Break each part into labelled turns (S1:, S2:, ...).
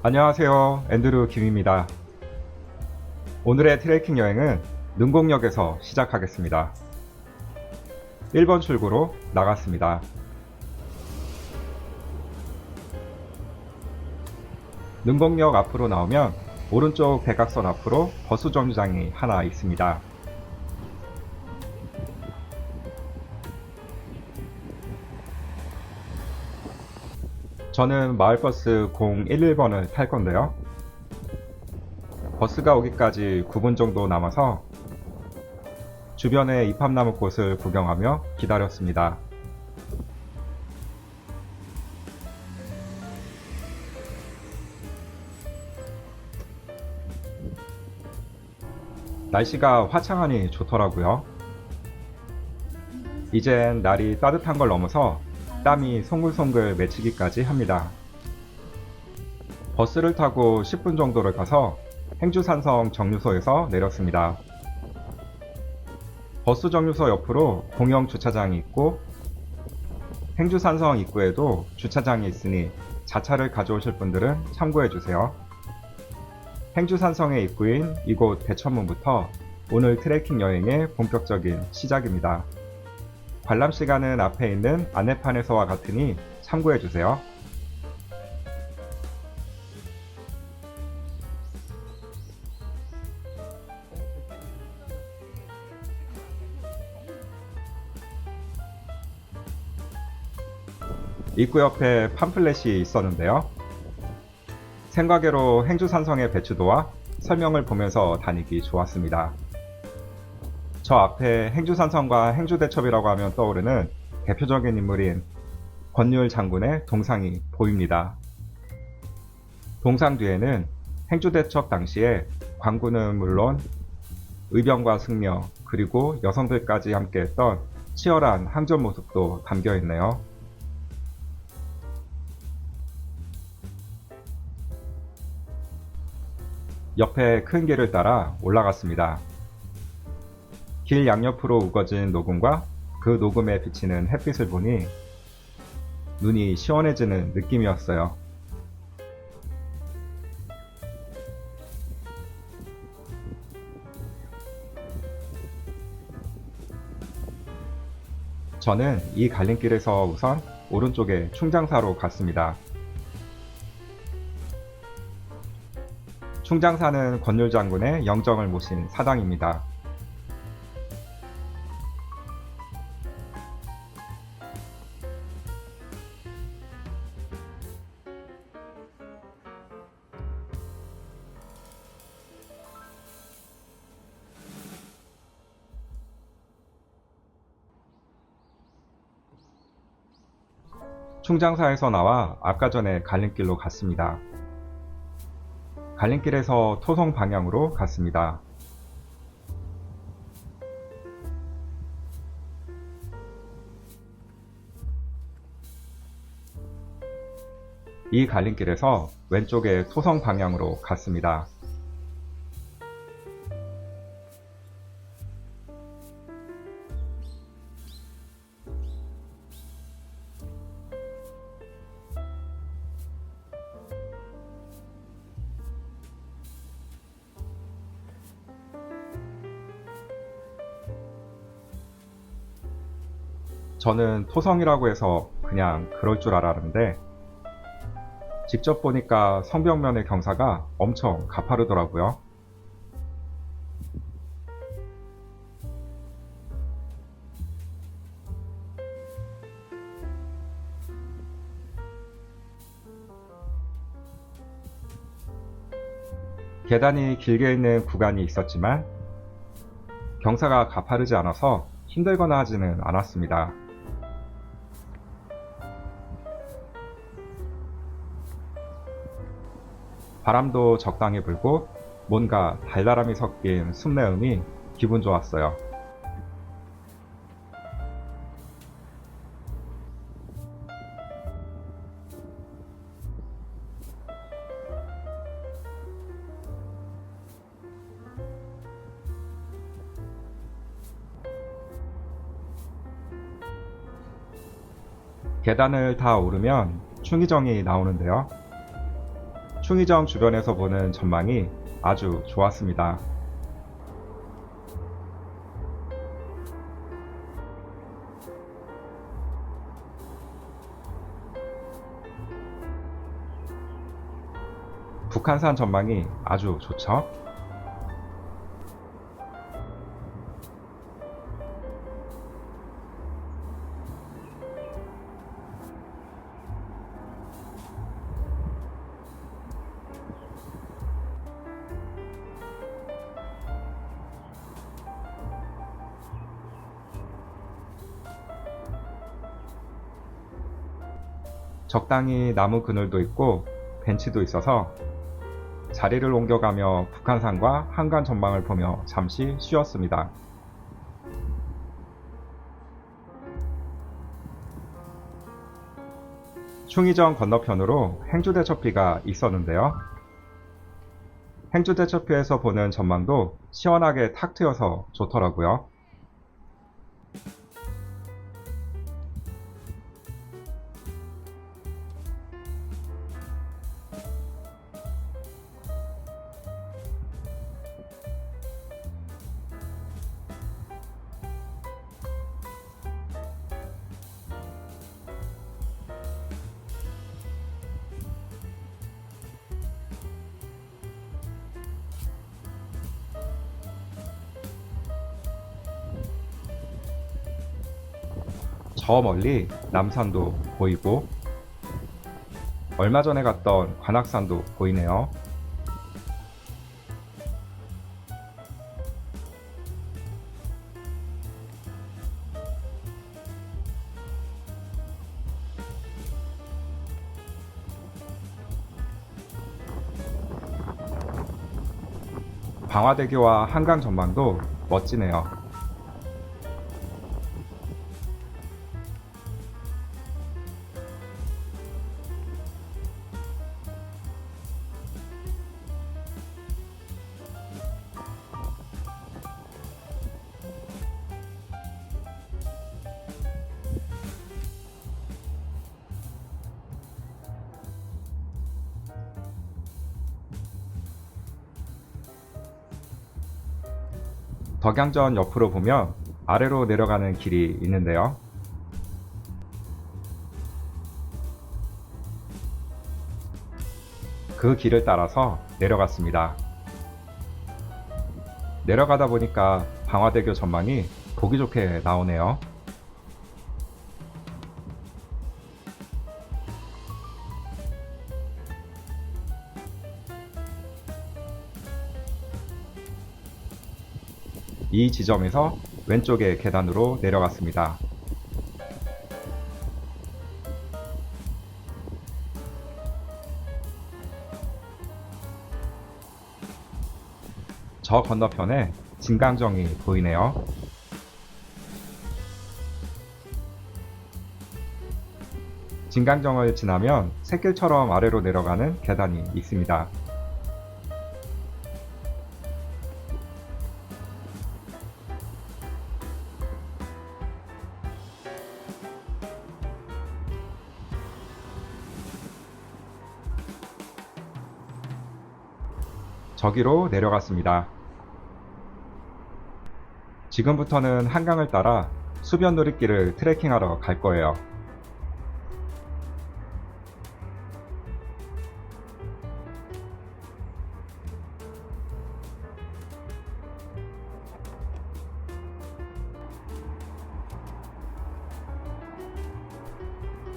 S1: 안녕하세요. 앤드류 김입니다. 오늘의 트레이킹 여행은 능곡역에서 시작하겠습니다. 1번 출구로 나갔습니다. 능곡역 앞으로 나오면 오른쪽 대각선 앞으로 버스 정류장이 하나 있습니다. 저는 마을버스 011번을 탈 건데요. 버스가 오기까지 9분 정도 남아서 주변의 이팝나무 꽃을 구경하며 기다렸습니다. 날씨가 화창하니 좋더라고요. 이젠 날이 따뜻한 걸 넘어서 땀이 송글송글 맺히기까지 합니다. 버스를 타고 10분 정도를 가서 행주산성 정류소에서 내렸습니다. 버스 정류소 옆으로 공영 주차장이 있고 행주산성 입구에도 주차장이 있으니 자차를 가져오실 분들은 참고해주세요. 행주산성의 입구인 이곳 대천문부터 오늘 트레킹 여행의 본격적인 시작입니다. 관람 시간은 앞에 있는 안내판에서와 같으니 참고해주세요. 입구 옆에 팜플렛이 있었는데요. 생과계로 행주산성의 배추도와 설명을 보면서 다니기 좋았습니다. 저 앞에 행주산성과 행주대첩이라고 하면 떠오르는 대표적인 인물인 권율 장군의 동상이 보입니다. 동상 뒤에는 행주대첩 당시에 관군은 물론 의병과 승려 그리고 여성들까지 함께했던 치열한 항전 모습도 담겨 있네요. 옆에 큰 길을 따라 올라갔습니다. 길 양옆으로 우거진 녹음과 그 녹음에 비치는 햇빛을 보니 눈이 시원해지는 느낌이었어요. 저는 이 갈림길에서 우선 오른쪽에 충장사로 갔습니다. 충장사는 권율 장군의 영정을 모신 사당입니다. 충장사에서 나와 아까 전에 갈림길로 갔습니다. 갈림길에서 토성 방향으로 갔습니다. 이 갈림길에서 왼쪽에 토성 방향으로 갔습니다. 저는 토성이라고 해서 그냥 그럴 줄 알았는데 직접 보니까 성벽면의 경사가 엄청 가파르더라고요. 계단이 길게 있는 구간이 있었지만 경사가 가파르지 않아서 힘들거나 하지는 않았습니다. 바람도 적당히 불고 뭔가 달달함이 섞인 숲내음이 기분 좋았어요. 계단을 다 오르면 충의정이 나오는데요. 충의정 주변에서 보는 전망이 아주 좋았습니다. 북한산 전망이 아주 좋죠? 적당히 나무 그늘도 있고 벤치도 있어서 자리를 옮겨가며 북한산과 한강 전망을 보며 잠시 쉬었습니다. 충의정 건너편으로 행주대첩비가 있었는데요. 행주대첩비에서 보는 전망도 시원하게 탁 트여서 좋더라고요. 저 멀리 남산도 보이고 얼마 전에 갔던 관악산도 보이네요. 방화대교와 한강 전망도 멋지네요. 덕양전 옆으로 보면 아래로 내려가는 길이 있는데요. 그 길을 따라서 내려갔습니다. 내려가다 보니까 방화대교 전망이 보기 좋게 나오네요. 이 지점에서 왼쪽의 계단으로 내려갔습니다. 저 건너편에 진강정이 보이네요. 진강정을 지나면 샛길처럼 아래로 내려가는 계단이 있습니다. 저기로 내려갔습니다. 지금부터는 한강을 따라 수변 놀이길을 트레킹하러 갈 거예요.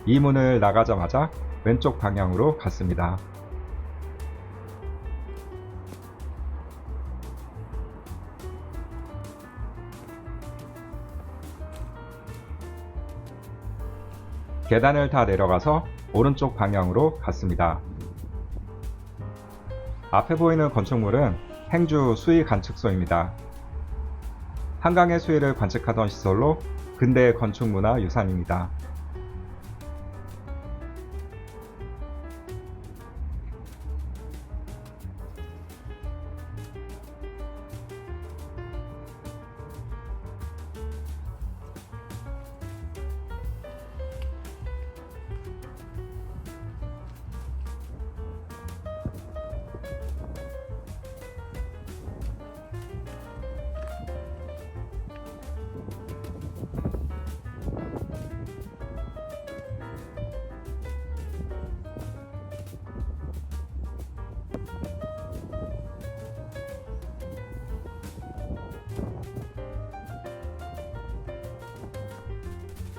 S1: 이 문을 나가자마자 왼쪽 방향으로 갔습니다. 계단을 다 내려가서 오른쪽 방향으로 갔습니다. 앞에 보이는 건축물은 행주 수위 관측소입니다. 한강의 수위를 관측하던 시설로 근대 건축문화 유산입니다.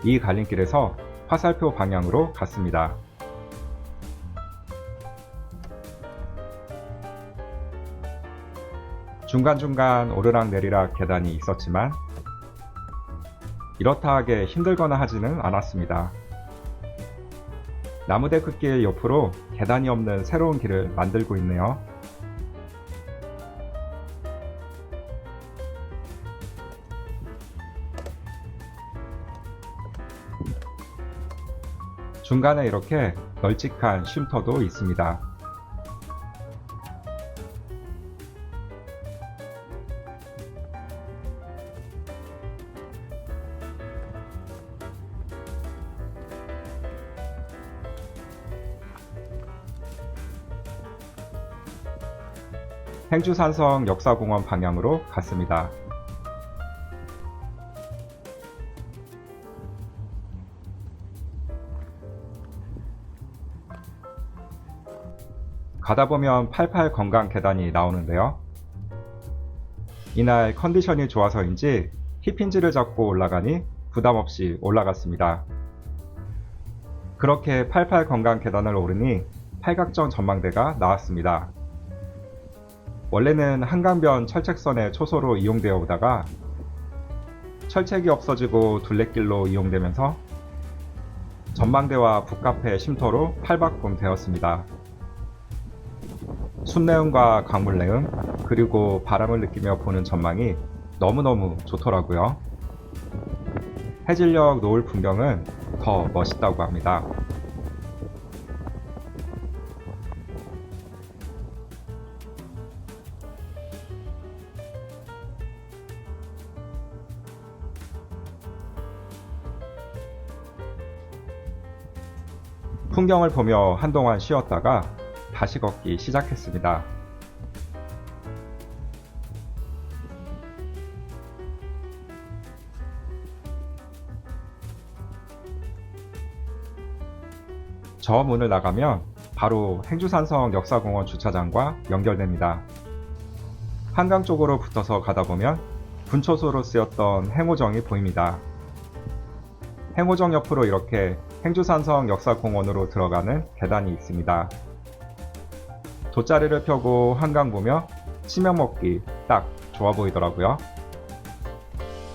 S1: 이 갈림길에서 화살표 방향으로 갔습니다. 중간중간 오르락내리락 계단이 있었지만 이렇다 하게 힘들거나 하지는 않았습니다. 나무데크길 옆으로 계단이 없는 새로운 길을 만들고 있네요. 중간에 이렇게 널찍한 쉼터도 있습니다. 행주산성 역사공원 방향으로 갔습니다. 가다보면 88 건강 계단이 나오는데요. 이날 컨디션이 좋아서인지 힙힌지를 잡고 올라가니 부담없이 올라갔습니다. 그렇게 88 건강 계단을 오르니 팔각정 전망대가 나왔습니다. 원래는 한강변 철책선의 초소로 이용되어 오다가 철책이 없어지고 둘레길로 이용되면서 전망대와 북카페 쉼터로 팔바꿈되었습니다. 숲내음과 강물내음 그리고 바람을 느끼며 보는 전망이 너무너무 좋더라고요. 해질녘 노을 풍경은 더 멋있다고 합니다. 풍경을 보며 한동안 쉬었다가 다시 걷기 시작했습니다. 저 문을 나가면 바로 행주산성 역사공원 주차장과 연결됩니다. 한강 쪽으로 붙어서 가다 보면 분초소로 쓰였던 행오정이 보입니다. 행오정 옆으로 이렇게 행주산성 역사공원으로 들어가는 계단이 있습니다. 돗자리를 펴고 한강 보며 치맥 먹기 딱 좋아 보이더라고요.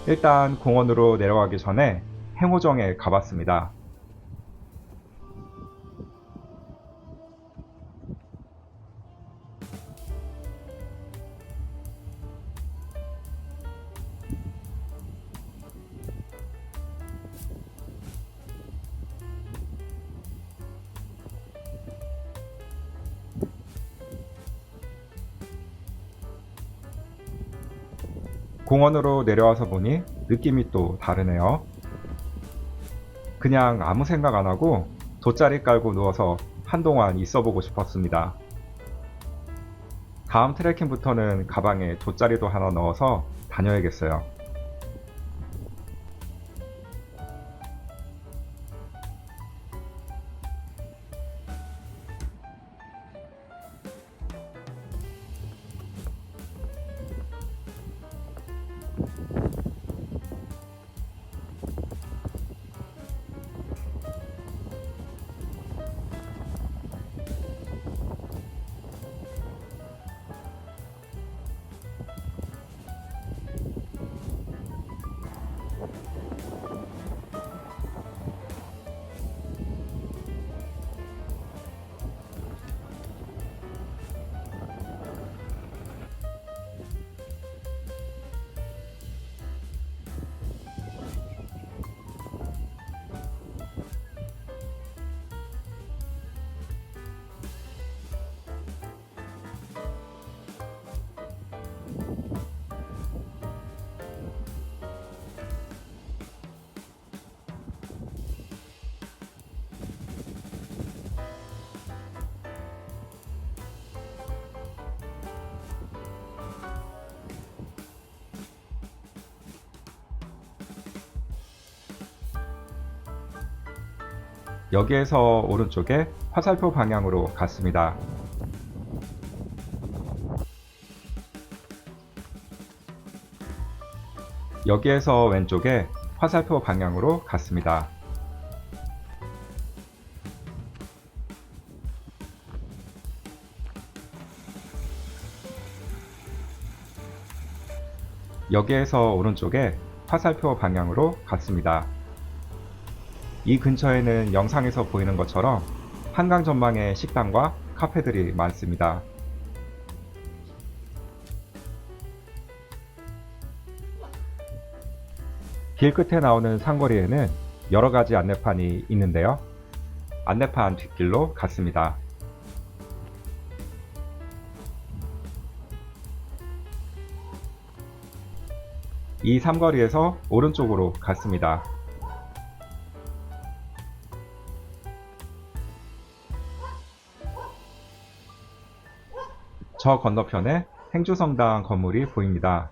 S1: 일단 공원으로 내려가기 전에 행오정에 가봤습니다. 공원으로 내려와서 보니 느낌이 또 다르네요. 그냥 아무 생각 안 하고 돗자리 깔고 누워서 한동안 있어보고 싶었습니다. 다음 트레킹부터는 가방에 돗자리도 하나 넣어서 다녀야겠어요. 여기에서 오른쪽에 화살표 방향으로 갔습니다. 여기에서 왼쪽에 화살표 방향으로 갔습니다. 여기에서 오른쪽에 화살표 방향으로 갔습니다. 이 근처에는 영상에서 보이는 것처럼 한강 전망의 식당과 카페들이 많습니다. 길 끝에 나오는 상거리에는 여러 가지 안내판이 있는데요. 안내판 뒷길로 갔습니다. 이 삼거리에서 오른쪽으로 갔습니다. 저 건너편에 행주성당 건물이 보입니다.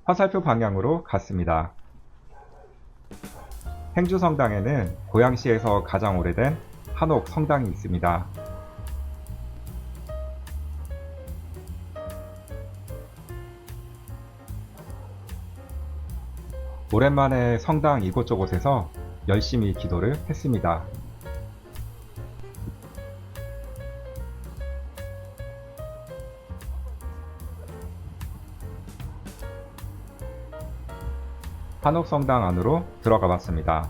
S1: 화살표 방향으로 갔습니다. 행주성당에는 고양시에서 가장 오래된 한옥 성당이 있습니다. 오랜만에 성당 이곳저곳에서 열심히 기도를 했습니다. 한옥성당 안으로 들어가 봤습니다.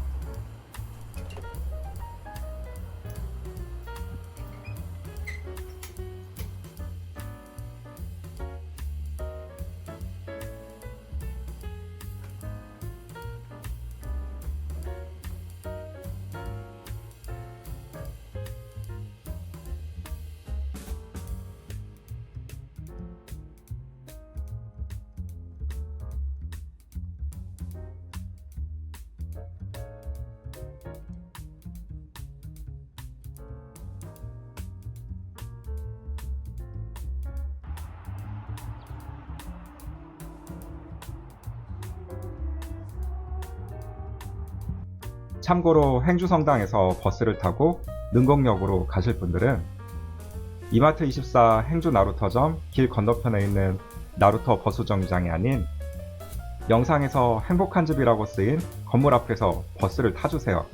S1: 참고로 행주성당에서 버스를 타고 능곡역으로 가실 분들은 이마트24 행주 나루터점 길 건너편에 있는 나루터 버스 정류장이 아닌 영상에서 행복한 집이라고 쓰인 건물 앞에서 버스를 타주세요.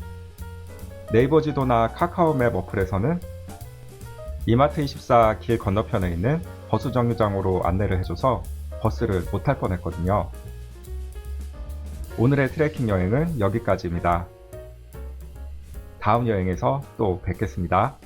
S1: 네이버 지도나 카카오맵 어플에서는 이마트24 길 건너편에 있는 버스 정류장으로 안내를 해줘서 버스를 못 탈 뻔했거든요. 오늘의 트레킹 여행은 여기까지입니다. 다음 여행에서 또 뵙겠습니다.